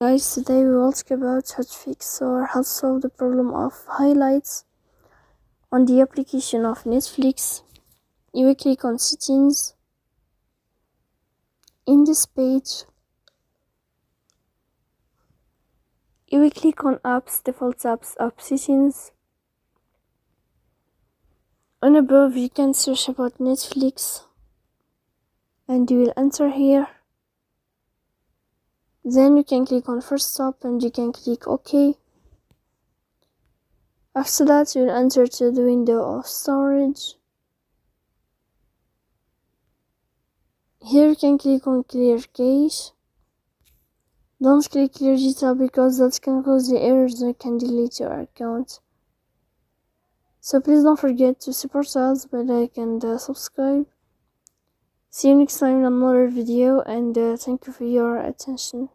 Guys, today we will talk about how to fix or how to solve the problem of highlights on the application of Netflix. You will click on settings. In this page, you will click on apps, default apps, app settings. On above, you can search about Netflix and you will enter here. Then you can click on first stop and you can click OK. After that, you will enter to the window of storage. Here you can click on clear cache. Don't click clear data because that can cause the errors that can delete your account. So please don't forget to support us by like and subscribe. See you next time in another video, and thank you for your attention.